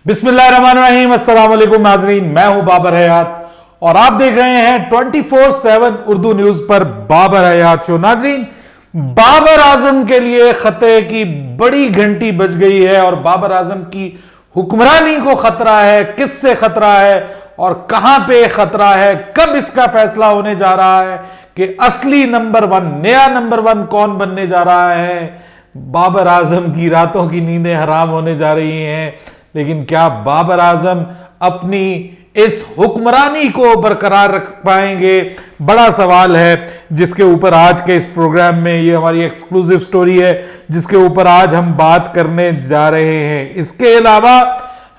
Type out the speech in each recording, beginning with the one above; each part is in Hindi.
बिस्मिल्लाहिर्रहमानिर्रहीम, अस्सलाम वालेकुम नाज़रीन। मैं हूं बाबर हयात और आप देख रहे हैं 24/7 उर्दू न्यूज पर बाबर हयात शो। नाज़रीन, बाबर आजम के लिए खतरे की बड़ी घंटी बज गई है और बाबर आजम की हुक्मरानी को खतरा है। किससे खतरा है और कहां पे खतरा है, कब इसका फैसला होने जा रहा है कि असली नंबर वन, नया नंबर वन कौन बनने जा रहा है। बाबर आजम की रातों की नींदें हराम होने जा रही हैं, लेकिन क्या बाबर आजम अपनी इस हुक्मरानी को बरकरार रख पाएंगे, बड़ा सवाल है, जिसके ऊपर आज के इस प्रोग्राम में, ये हमारी एक्सक्लूसिव स्टोरी है जिसके ऊपर आज हम बात करने जा रहे हैं। इसके अलावा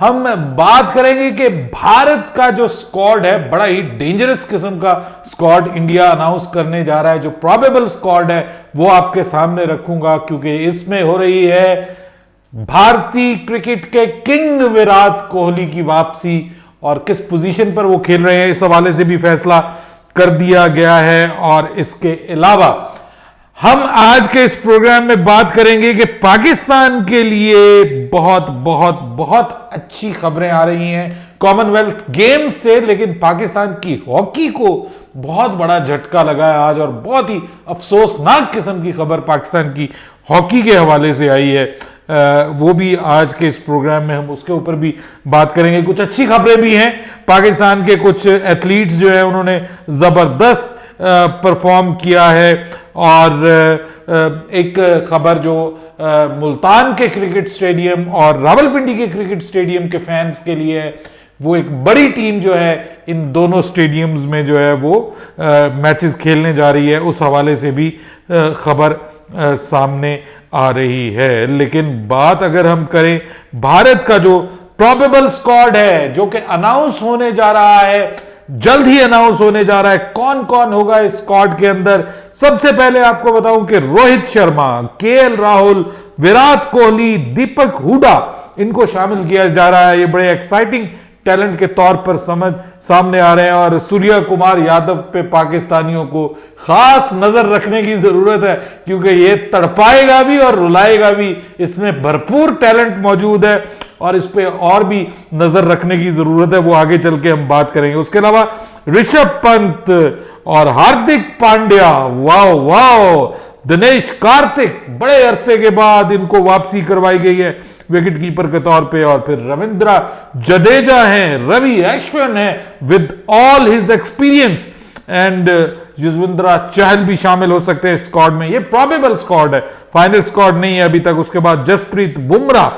हम बात करेंगे कि भारत का जो स्क्वाड है, बड़ा ही डेंजरस किस्म का स्क्वाड इंडिया अनाउंस करने जा रहा है। जो प्रोबेबल स्क्वाड है वो आपके सामने रखूंगा, क्योंकि इसमें हो रही है भारतीय क्रिकेट के किंग विराट कोहली की वापसी और किस पोजीशन पर वो खेल रहे हैं, इस हवाले से भी फैसला कर दिया गया है। और इसके अलावा हम आज के इस प्रोग्राम में बात करेंगे कि पाकिस्तान के लिए बहुत बहुत बहुत अच्छी खबरें आ रही हैं कॉमनवेल्थ गेम्स से, लेकिन पाकिस्तान की हॉकी को बहुत बड़ा झटका लगा है आज और बहुत ही अफसोसनाक किस्म की खबर पाकिस्तान की हॉकी के हवाले से आई है। वो भी आज के इस प्रोग्राम में हम उसके ऊपर भी बात करेंगे। कुछ अच्छी खबरें भी हैं, पाकिस्तान के कुछ एथलीट्स जो है उन्होंने जबरदस्त परफॉर्म किया है। और एक खबर जो मुल्तान के क्रिकेट स्टेडियम और रावलपिंडी के क्रिकेट स्टेडियम के फैंस के लिए है, वो एक बड़ी टीम जो है इन दोनों स्टेडियम्स में जो है वो मैचेस खेलने जा रही है, उस हवाले से भी खबर सामने आ रही है। लेकिन बात अगर हम करें भारत का जो प्रोबेबल स्क्वाड है, जो कि अनाउंस होने जा रहा है, जल्द ही अनाउंस होने जा रहा है, कौन कौन होगा इस स्क्वाड के अंदर। सबसे पहले आपको बताऊं कि रोहित शर्मा, केएल राहुल, विराट कोहली, दीपक हुडा, इनको शामिल किया जा रहा है। ये बड़े एक्साइटिंग टैलेंट के तौर पर सामने आ रहे हैं और सूर्या कुमार यादव पे पाकिस्तानियों को खास नजर रखने की जरूरत है, क्योंकि ये तड़पाएगा भी और रुलाएगा भी। इसमें भरपूर टैलेंट मौजूद है और इस पे और भी नजर रखने की जरूरत है, वो आगे चल के हम बात करेंगे। उसके अलावा ऋषभ पंत और हार्दिक पांड्या, वाह वाह, दिनेश कार्तिक, बड़े अरसे के बाद इनको वापसी करवाई गई है विकेट कीपर के तौर पे। और फिर रविंद्र जडेजा हैं, रवि अश्विन है with all his experience, and Yuzvendra Chahal भी शामिल हो सकते हैं स्क्वाड में। ये प्रोबेबल स्क्वाड है, फाइनल स्क्वाड नहीं है अभी तक। उसके बाद जसप्रीत बुमराह,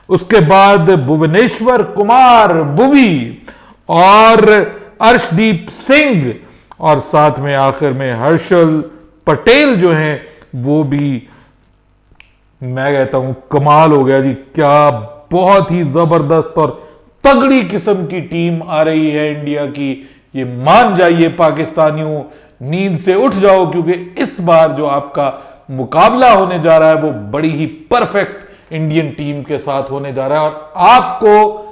उसके बाद भुवनेश्वर कुमार बुवी और अर्शदीप सिंह, और साथ में आखिर में हर्षल पटेल जो हैं वो भी, मैं कहता हूं कमाल हो गया जी। क्या बहुत ही जबरदस्त और तगड़ी किस्म की टीम आ रही है इंडिया की। ये मान जाइए पाकिस्तानियों, नींद से उठ जाओ, क्योंकि इस बार जो आपका मुकाबला होने जा रहा है वो बड़ी ही परफेक्ट इंडियन टीम के साथ होने जा रहा है। और आपको,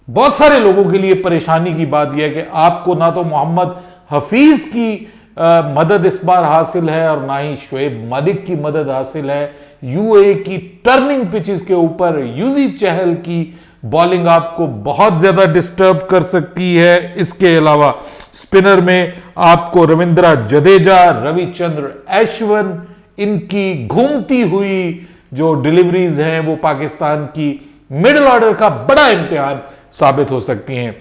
बहुत सारे लोगों के लिए परेशानी की बात यह है कि आपको ना तो मोहम्मद हफीज की मदद इस बार हासिल है और ना ही शोएब मलिक की मदद हासिल है। यूए की टर्निंग पिचेस के ऊपर युजी चहल की बॉलिंग आपको बहुत ज्यादा डिस्टर्ब कर सकती है। इसके अलावा स्पिनर में आपको रविंद्र जडेजा, रविचंद्र अश्विन, इनकी घूमती हुई जो डिलीवरीज हैं वो पाकिस्तान की मिडिल ऑर्डर का बड़ा इम्तिहान साबित हो सकती हैं।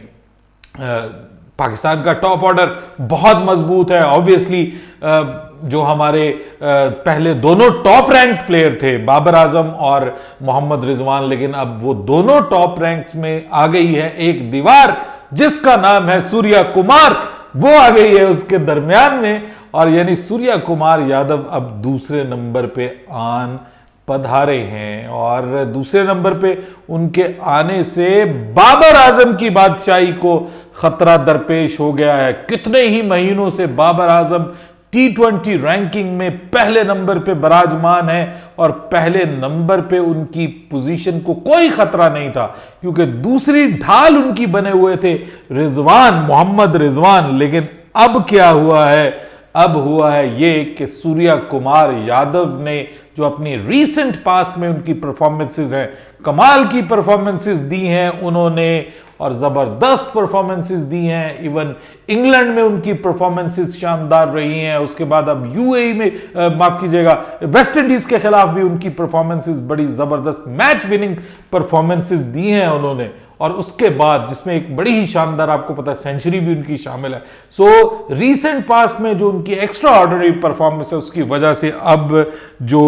पाकिस्तान का टॉप ऑर्डर बहुत मजबूत है। ऑब्वियसली जो हमारे पहले दोनों टॉप रैंक प्लेयर थे, बाबर आजम और मोहम्मद रिजवान, लेकिन अब वो दोनों टॉप रैंक में आ गई है एक दीवार जिसका नाम है सूर्या कुमार, वो आ गई है उसके दरमियान में। और यानी सूर्या कुमार यादव अब दूसरे नंबर पे आन पधारे हैं और दूसरे नंबर पे उनके आने से बाबर आजम की बादशाही को खतरा दरपेश हो गया है। कितने ही महीनों से बाबर आजम T20 रैंकिंग में पहले नंबर पे विराजमान है और पहले नंबर पे उनकी पोजीशन को कोई खतरा नहीं था, क्योंकि दूसरी ढाल उनकी बने हुए थे रिजवान, मोहम्मद रिजवान। लेकिन अब क्या हुआ है, अब हुआ है ये कि सूर्या कुमार यादव ने जो अपनी रीसेंट पास्ट में उनकी परफॉर्मेंसेस हैं कमाल की परफॉर्मेंसेस दी हैं उन्होंने और जबरदस्त परफॉर्मेंसेस दी हैं। इवन इंग्लैंड में उनकी परफॉर्मेंसेस शानदार रही हैं। उसके बाद अब यूएई में माफ कीजिएगा वेस्ट इंडीज के खिलाफ भी उनकी परफॉर्मेंसेस बड़ी जबरदस्त मैच विनिंग परफॉर्मेंसेस दी हैं उन्होंने। और उसके बाद जिसमें एक बड़ी ही शानदार आपको पता है सेंचुरी भी उनकी शामिल है। सो रीसेंट पास्ट में जो उनकी एक्स्ट्रा ऑर्डिनरी परफॉर्मेंस है उसकी वजह से अब जो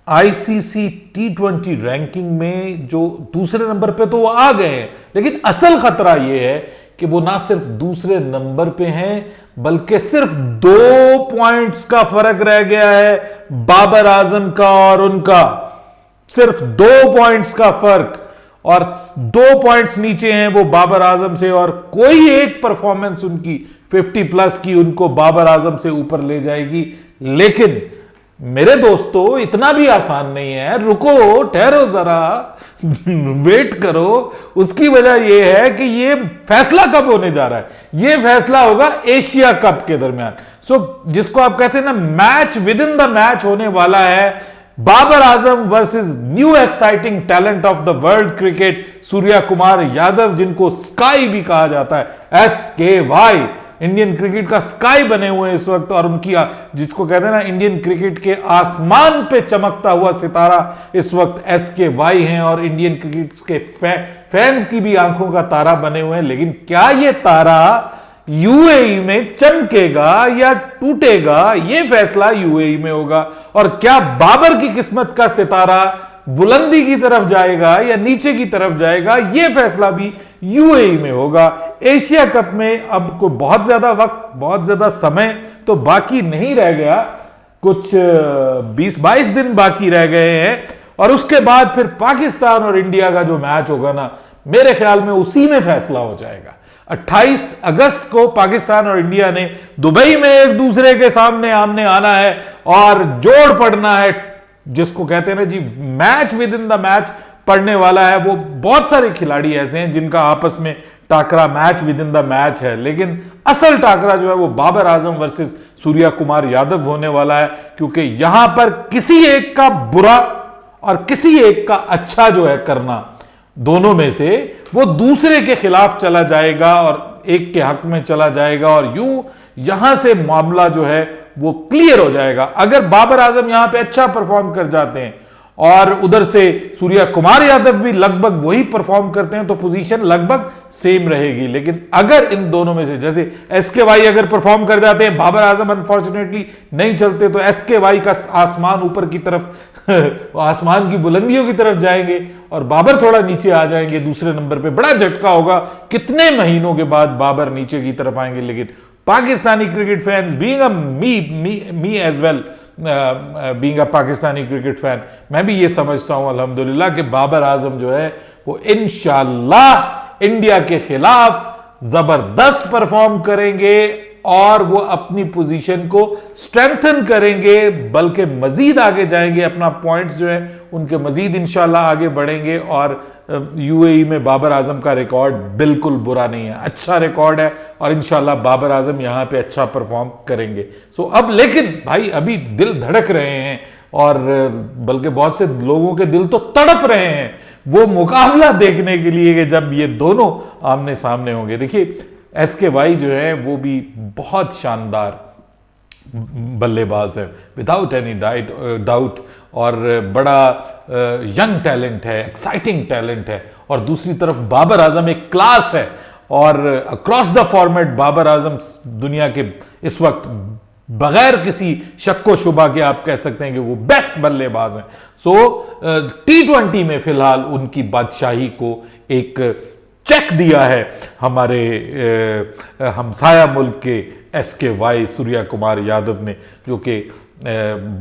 आईसीसी T20 रैंकिंग में जो दूसरे नंबर पे तो वो आ गए हैं, लेकिन असल खतरा ये है कि वो ना सिर्फ दूसरे नंबर पे हैं बल्कि सिर्फ 2 पॉइंट्स का फर्क रह गया है बाबर आजम का और उनका, सिर्फ 2 पॉइंट्स का फर्क। और 2 पॉइंट्स नीचे हैं वो बाबर आजम से और कोई एक परफॉर्मेंस उनकी 50 प्लस की उनको बाबर आजम से ऊपर ले जाएगी। लेकिन मेरे दोस्तों इतना भी आसान नहीं है, रुको ठहरो जरा वेट करो। उसकी वजह यह है कि ये फैसला कब होने जा रहा है, ये फैसला होगा एशिया कप के दरमियान। सो जिसको आप कहते हैं ना match within the match होने वाला है Babar Azam versus new exciting talent of the world cricket Suryakumar Yadav, जिनको स्काई भी कहा जाता है, SKY, इंडियन क्रिकेट का स्काई बने हुए हैं इस वक्त। और उनकी जिसको कहते हैं ना इंडियन क्रिकेट के आसमान पे चमकता हुआ सितारा इस वक्त SKY हैं और इंडियन क्रिकेट के फैंस की भी आंखों का तारा बने हुए हैं। लेकिन क्या ये तारा यूएई में चमकेगा या टूटेगा, ये फैसला यूएई में होगा। और क्या बाबर की किस्मत का सितारा बुलंदी की तरफ जाएगा या नीचे की तरफ जाएगा, यह फैसला भी यूएई में होगा। एशिया कप में अब को बहुत ज्यादा वक्त, बहुत ज्यादा समय तो बाकी नहीं रह गया, कुछ 20-22 दिन बाकी रह गए हैं। और उसके बाद फिर पाकिस्तान और इंडिया का जो मैच होगा ना, मेरे ख्याल में उसी में फैसला हो जाएगा। 28 अगस्त को पाकिस्तान और इंडिया ने दुबई में एक दूसरे के सामने आमने आना है और जोड़ पड़ना है, जिसको कहते हैं ना जी match within the match पड़ने वाला है। वो बहुत सारे खिलाड़ी ऐसे हैं जिनका आपस में टाकरा match within the match है, लेकिन असल टाकरा जो है वो बाबर आजम वर्सेस सूर्या कुमार यादव होने वाला है, क्योंकि यहां पर किसी एक का बुरा और किसी एक का अच्छा जो है करना, दोनों में से वो दूसरे के खिलाफ चला जाएगा और एक के हक में चला जाएगा और यूं यहां से मामला जो है वो क्लियर हो जाएगा। अगर बाबर आजम यहां पे अच्छा परफॉर्म कर जाते हैं और उधर से सूर्या कुमार यादव भी लगभग वही परफॉर्म करते हैं तो पोजीशन लगभग सेम रहेगी। लेकिन अगर इन दोनों में से जैसे SKY अगर परफॉर्म कर जाते हैं, बाबर आजम अनफॉर्चुनेटली नहीं चलते, तो SKY का आसमान ऊपर की तरफ आसमान की बुलंदियों की तरफ जाएंगे और बाबर थोड़ा नीचे आ जाएंगे दूसरे नंबर पे। बड़ा झटका होगा, कितने महीनों के बाद बाबर नीचे की तरफ आएंगे। लेकिन Pakistani cricket fans, being a me as well, being a Pakistani cricket fan, मैं भी ये समझता हूं अल्हम्दुलिल्लाह कि बाबर आजम जो है वो इंशाल्लाह इंडिया के खिलाफ जबरदस्त परफॉर्म करेंगे और वो अपनी पोजीशन को स्ट्रेंथन करेंगे, बल्कि मजीद आगे जाएंगे। अपना पॉइंट्स जो है उनके मजीद इंशाल्लाह आगे बढ़ेंगे। और यूएई में बाबर आजम का रिकॉर्ड बिल्कुल बुरा नहीं है, अच्छा रिकॉर्ड है और इंशाल्लाह बाबर आजम यहां पे अच्छा परफॉर्म करेंगे। सो अब लेकिन भाई अभी दिल धड़क रहे हैं और बल्कि बहुत से लोगों के दिल तो तड़प रहे हैं वो मुकाबला देखने के लिए कि जब ये दोनों आमने सामने होंगे। देखिए SKY जो है वो भी बहुत शानदार बल्लेबाज है विदाउट एनी डाउट और बड़ा यंग टैलेंट है, एक्साइटिंग टैलेंट है। और दूसरी तरफ बाबर आजम एक क्लास है और across the format Babar Azam दुनिया के इस वक्त बगैर किसी शक्को शुबा के आप कह सकते हैं कि वो बेस्ट बल्लेबाज हैं। सो T20 में फिलहाल उनकी बादशाही को एक चेक दिया है हमारे हमसाया मुल्क के SKY सूर्या कुमार यादव ने, जो कि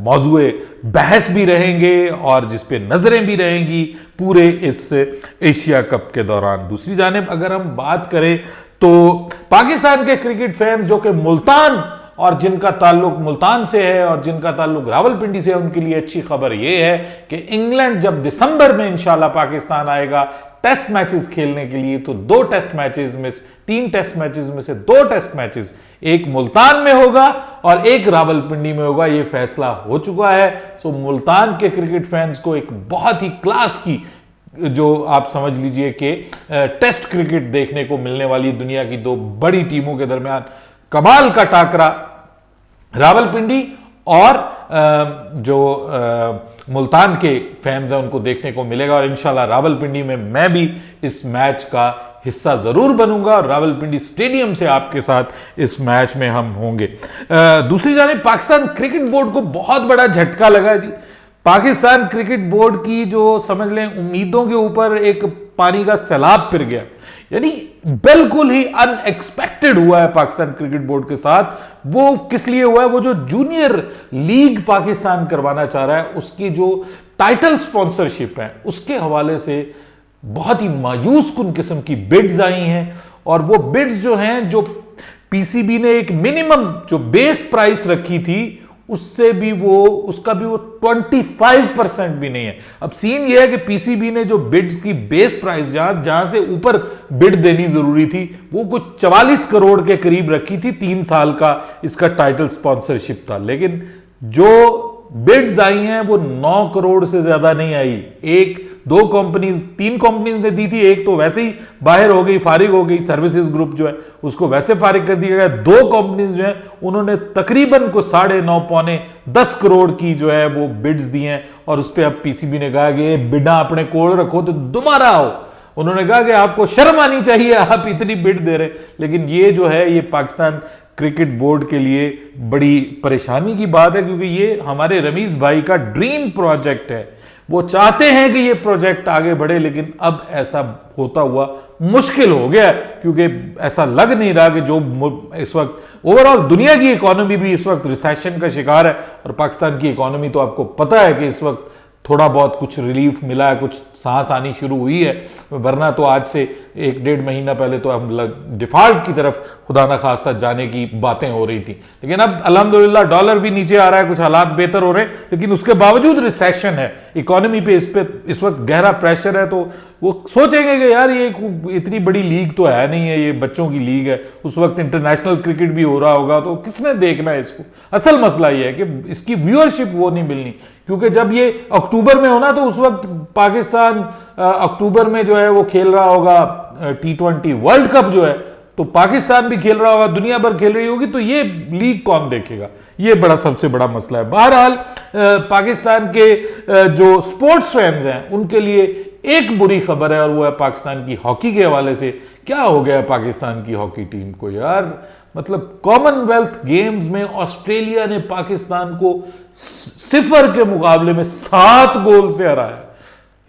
मौजूए बहस भी रहेंगे और जिस पे नजरें भी रहेंगी पूरे इस एशिया कप के दौरान। दूसरी जानिब अगर हम बात करें तो पाकिस्तान के क्रिकेट फैंस जो कि मुल्तान और जिनका ताल्लुक मुल्तान से है और जिनका ताल्लुक रावलपिंडी से है, उनके लिए अच्छी खबर यह है कि इंग्लैंड जब दिसंबर में इंशाल्लाह पाकिस्तान आएगा, टेस्ट मैचेस खेलने के लिए, तो 2 टेस्ट मैचेस में, 3 टेस्ट मैचेस में से 2 टेस्ट मैचेस एक मुल्तान में होगा और एक रावलपिंडी में होगा। यह फैसला हो चुका है। सो मुल्तान के क्रिकेट फैंस को एक बहुत ही क्लास की, जो आप समझ लीजिए कि टेस्ट क्रिकेट देखने को मिलने वाली, दुनिया की 2 बड़ी टीमों के दरमियान कमाल का टाकरा रावलपिंडी और जो मुल्तान के फैंस हैं उनको देखने को मिलेगा। और इंशाल्लाह रावलपिंडी में मैं भी इस मैच का हिस्सा जरूर बनूंगा और रावलपिंडी स्टेडियम से आपके साथ इस मैच में हम होंगे। दूसरी जानिब पाकिस्तान क्रिकेट बोर्ड को बहुत बड़ा झटका लगा जी। पाकिस्तान क्रिकेट बोर्ड की जो समझ लें उम्मीदों के ऊपर एक पानी का सैलाब फिर गया, यानी बिल्कुल ही अनएक्सपेक्टेड हुआ है पाकिस्तान क्रिकेट बोर्ड के साथ। वो किस लिए हुआ है? वो जो जूनियर लीग पाकिस्तान करवाना चाह रहा है, उसकी जो टाइटल स्पॉन्सरशिप है उसके हवाले से बहुत ही मायूस कुन किस्म की बिड्स आई हैं। और वो बिड्स जो हैं, जो पीसीबी ने एक मिनिमम जो बेस प्राइस रखी थी उससे भी उसका भी वो 25% भी नहीं है। अब सीन ये है कि पीसीबी ने जो बिड्स की बेस प्राइस जहां से ऊपर बिड देनी जरूरी थी वो कुछ 44 करोड़ के करीब रखी थी। 3 साल का इसका टाइटल स्पॉन्सरशिप था, लेकिन जो बिड्स आई हैं वो 9 करोड़ से ज्यादा नहीं आई। 3 कंपनीज ने दी थी, एक तो वैसे ही बाहर हो गई, फारिग हो गई, सर्विसेज ग्रुप जो है उसको वैसे फारिग कर दिया गया। 2 कंपनीज जो है उन्होंने तकरीबन को 9.5 पौने 10 करोड़ की जो है वो बिड्स दी हैं। और उस पर अब पीसीबी ने कहा कि बिडा अपने कोल रखो तो दोबारा आओ। उन्होंने कहा कि आपको शर्म आनी चाहिए, आप इतनी बिड दे रहे। लेकिन ये जो है ये पाकिस्तान क्रिकेट बोर्ड के लिए बड़ी परेशानी की बात है, क्योंकि ये हमारे रमीज भाई का ड्रीम प्रोजेक्ट है। वो चाहते हैं कि ये प्रोजेक्ट आगे बढ़े, लेकिन अब ऐसा होता हुआ मुश्किल हो गया, क्योंकि ऐसा लग नहीं रहा कि जो इस वक्त ओवरऑल दुनिया की इकोनॉमी भी इस वक्त रिसेशन का शिकार है। और पाकिस्तान की इकोनॉमी तो आपको पता है कि इस वक्त थोड़ा बहुत कुछ रिलीफ मिला है, कुछ सांस आनी शुरू हुई है, वरना तो आज से 1-1.5 महीना पहले तो हम डिफॉल्ट की तरफ खुदा ना खास्ता जाने की बातें हो रही थी। लेकिन अब अल्हम्दुलिल्लाह डॉलर भी नीचे आ रहा है, कुछ हालात बेहतर हो रहे हैं, लेकिन उसके बावजूद रिसेशन है इकोनॉमी पे, इस वक्त गहरा प्रेशर है। तो वो सोचेंगे कि यार ये इतनी बड़ी लीग तो है नहीं है, ये बच्चों की लीग है। उस वक्त इंटरनेशनल क्रिकेट भी हो रहा होगा, तो किसने देखना है इसको? असल मसला ये है कि इसकी व्यूअरशिप वो नहीं मिलनी, क्योंकि जब ये अक्टूबर में होना तो उस वक्त पाकिस्तान अक्टूबर में जो है वो खेल रहा होगा T20 वर्ल्ड कप जो है, तो पाकिस्तान भी खेल रहा होगा, दुनिया भर खेल रही होगी, तो ये लीग कौन देखेगा? ये बड़ा सबसे बड़ा मसला है। बहरहाल पाकिस्तान के जो स्पोर्ट्स फैंस हैं उनके लिए एक बुरी खबर है, और वो है पाकिस्तान की हॉकी के हवाले से। क्या हो गया पाकिस्तान की हॉकी टीम को यार? मतलब कॉमनवेल्थ गेम्स में ऑस्ट्रेलिया ने पाकिस्तान को 0 के मुकाबले में 7 गोल से हराया।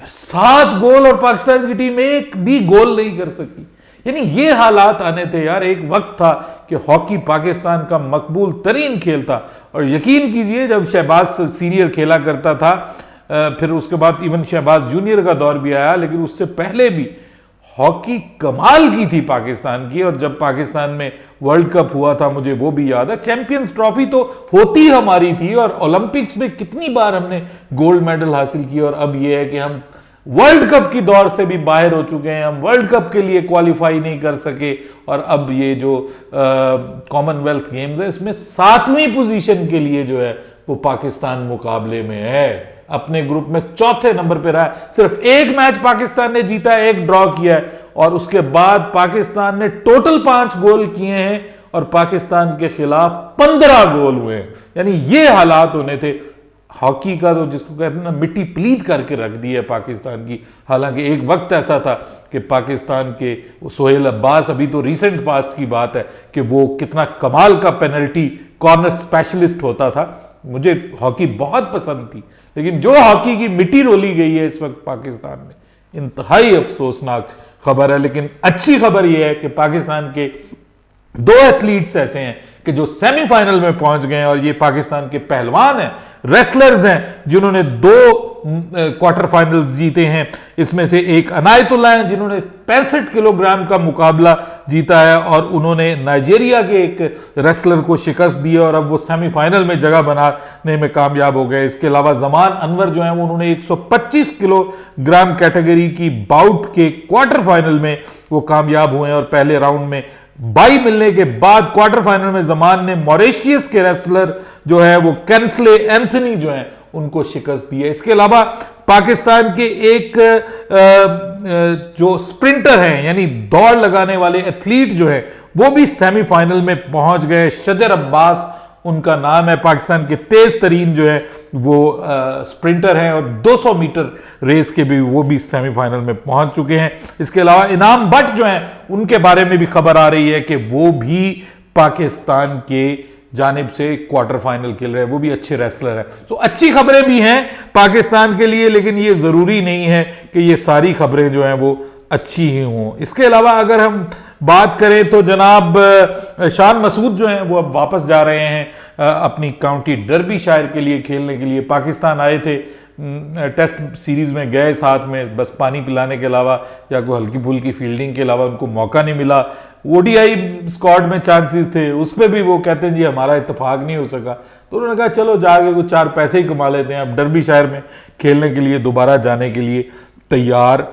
7 गोल, और पाकिस्तान की टीम एक भी गोल नहीं कर सकी। यानी ये हालात आने थे यार। एक वक्त था कि हॉकी पाकिस्तान का मकबूल तरीन खेल था, और यकीन कीजिए जब शहबाज सीनियर खेला करता था, फिर उसके बाद इवन शहबाज जूनियर का दौर भी आया, लेकिन उससे पहले भी हॉकी कमाल की थी पाकिस्तान की। और जब पाकिस्तान में वर्ल्ड कप हुआ था, मुझे वो भी याद है, चैंपियंस ट्रॉफी तो होती हमारी थी, और ओलंपिक्स में कितनी बार हमने गोल्ड मेडल हासिल किए। और अब यह है कि हम वर्ल्ड कप की दौर से भी बाहर हो चुके हैं, हम वर्ल्ड कप के लिए क्वालिफाई नहीं कर सके। और अब ये जो कॉमनवेल्थ गेम्स है इसमें 7वीं पोजीशन के लिए जो है वो पाकिस्तान मुकाबले में है, अपने ग्रुप में 4थे नंबर पे रहा है। सिर्फ 1 मैच पाकिस्तान ने जीता है, 1 ड्रॉ किया है, और उसके बाद पाकिस्तान ने टोटल 5 गोल किए हैं, और पाकिस्तान के खिलाफ 15 गोल हुए हैं। यानी ये हालात होने थे हॉकी का, तो जिसको कहते हैं ना मिट्टी प्लीत करके रख दी है पाकिस्तान की। हालांकि एक वक्त ऐसा था कि पाकिस्तान के सोहेल अब्बास, अभी तो रिसेंट पास्ट की बात है, कि वो कितना कमाल का पेनल्टी कॉर्नर स्पेशलिस्ट होता था। मुझे हॉकी बहुत पसंद थी, लेकिन जो हॉकी की मिट्टी रोली गई है इस वक्त पाकिस्तान में, इंतहाई अफसोसनाक खबर है। लेकिन अच्छी खबर यह है कि पाकिस्तान के 2 एथलीट्स ऐसे हैं कि जो सेमीफाइनल में पहुंच गए हैं, और ये पाकिस्तान के पहलवान हैं रेसलर्स हैं जिन्होंने 2 क्वार्टर फाइनल्स जीते हैं। इसमें से एक अनायतुल्लाह हैं जिन्होंने 65 किलोग्राम का मुकाबला जीता है और उन्होंने नाइजीरिया के एक रेसलर को शिकस्त दी और अब वो सेमीफाइनल में जगह बनाने में कामयाब हो गए। इसके अलावा जमान अनवर जो है वो उन्होंने 125 किलोग्राम कैटेगरी की बाउट के क्वार्टर फाइनल में वो कामयाब हुए और पहले राउंड में बाई मिलने के बाद क्वार्टर फाइनल में जमान ने मॉरिशियस के रेसलर जो है वो कैंसले एंथनी जो है उनको शिकस्त दी है। इसके अलावा पाकिस्तान के एक जो स्प्रिंटर हैं यानी दौड़ लगाने वाले एथलीट जो है वो भी सेमीफाइनल में पहुंच गए। शजर अब्बास उनका नाम है, पाकिस्तान के तेज तरीन जो है वो स्प्रिंटर हैं और 200 मीटर रेस के भी वो भी सेमीफाइनल में पहुंच चुके हैं। इसके अलावा इनाम भट्ट जो हैं उनके बारे में भी खबर आ रही है कि वो भी पाकिस्तान के जानिब से क्वार्टर फाइनल खेल रहे हैं, वो भी अच्छे रेसलर हैं। तो अच्छी खबरें भी हैं पाकिस्तान के लिए, लेकिन ये जरूरी नहीं है कि ये सारी खबरें जो हैं वो अच्छी ही हों। इसके अलावा अगर हम बात करें तो जनाब शान मसूद जो हैं वो अब वापस जा रहे हैं अपनी काउंटी डर्बीशायर के लिए खेलने के लिए। पाकिस्तान आए थे, टेस्ट सीरीज में गए साथ में, बस पानी पिलाने के अलावा या कोई हल्की फुल्की फील्डिंग के अलावा उनको मौका नहीं मिला। ओडीआई स्क्वाड में चांसेस थे, उस पर भी वो कहते हैं जी हमारा इत्तेफाक नहीं हो सका, तो उन्होंने कहा चलो जाके कुछ 4 पैसे ही कमा लेते हैं। अब डर्बीशायर में खेलने के लिए दोबारा जाने के लिए तैयार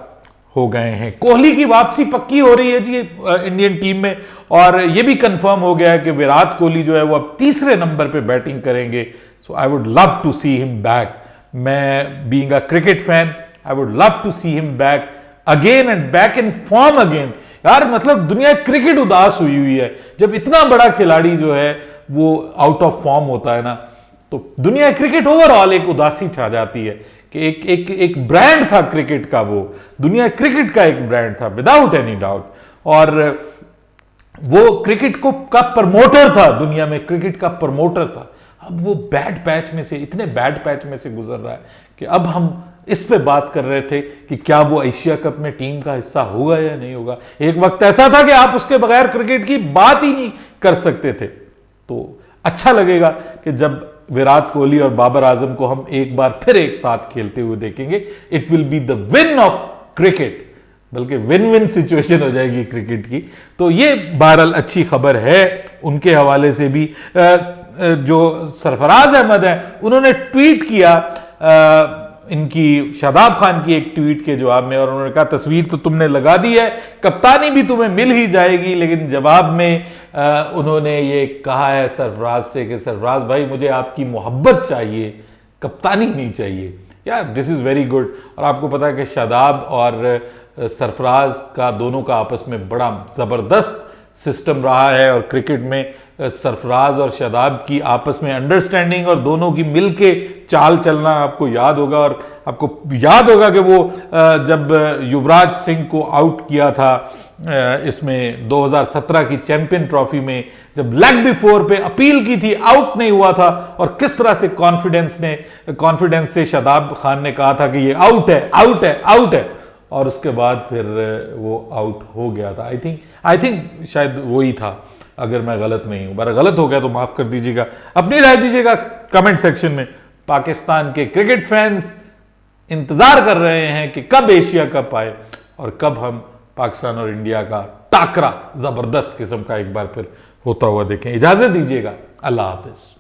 हो गए हैं। कोहली की वापसी पक्की हो रही है जी इंडियन टीम में और यह भी कंफर्म हो गया है कि विराट कोहली जो है वो अब तीसरे नंबर पे बैटिंग करेंगे। So I would love to see him back. मैं being a cricket fan I would love to see him back again and back in form again. यार मतलब दुनिया क्रिकेट उदास हुई हुई है, जब इतना बड़ा खिलाड़ी जो है वो आउट ऑफ फॉर्म होता है ना, तो दुनिया क्रिकेट ओवरऑल एक उदासी छा जाती है कि एक ब्रांड था क्रिकेट का, वो दुनिया क्रिकेट का एक ब्रांड था विदाउट एनी डाउट, और वो क्रिकेट को का प्रमोटर था, दुनिया में क्रिकेट का प्रमोटर था। अब वो बैड पैच में से, इतने बैड पैच में से गुजर रहा है कि अब हम इस पे बात कर रहे थे कि क्या वो एशिया कप में टीम का हिस्सा होगा या नहीं होगा। एक वक्त ऐसा था कि आप उसके बगैर क्रिकेट की बात ही नहीं कर सकते थे। तो अच्छा लगेगा कि जब विराट कोहली और बाबर आजम को हम एक बार फिर एक साथ खेलते हुए देखेंगे। It will be the win of cricket, बल्कि विन विन सिचुएशन हो जाएगी क्रिकेट की। तो ये बहरहाल अच्छी खबर है। उनके हवाले से भी जो सरफराज अहमद है उन्होंने ट्वीट किया इनकी शादाब खान की एक ट्वीट के जवाब में, और उन्होंने कहा तस्वीर तो तुमने लगा दी है, कप्तानी भी तुम्हें मिल ही जाएगी। लेकिन जवाब में उन्होंने ये कहा है सरफराज से कि सरफराज भाई मुझे आपकी मोहब्बत चाहिए, कप्तानी नहीं चाहिए। यार दिस इज़ वेरी गुड। और आपको पता है कि शादाब और सरफराज का दोनों का आपस में बड़ा ज़बरदस्त सिस्टम रहा है, और क्रिकेट में सरफराज और शादाब की आपस में अंडरस्टैंडिंग और दोनों की मिल के चाल चलना आपको याद होगा। और आपको याद होगा कि वो जब युवराज सिंह को आउट किया था इसमें 2017 की चैंपियन ट्रॉफी में, जब लेग बिफोर पे अपील की थी, आउट नहीं हुआ था, और किस तरह से कॉन्फिडेंस से शादाब खान ने कहा था कि ये आउट है, आउट है, आउट है, और उसके बाद फिर वो आउट हो गया था। आई थिंक शायद वही था, अगर मैं गलत नहीं हूं। गलत हो गया तो माफ कर दीजिएगा। अपनी राय दीजिएगा कमेंट सेक्शन में। पाकिस्तान के क्रिकेट फैंस इंतजार कर रहे हैं कि कब एशिया कप आए और कब हम पाकिस्तान और इंडिया का टाकरा जबरदस्त किस्म का एक बार फिर होता हुआ देखें। इजाजत दीजिएगा, अल्लाह हाफिज।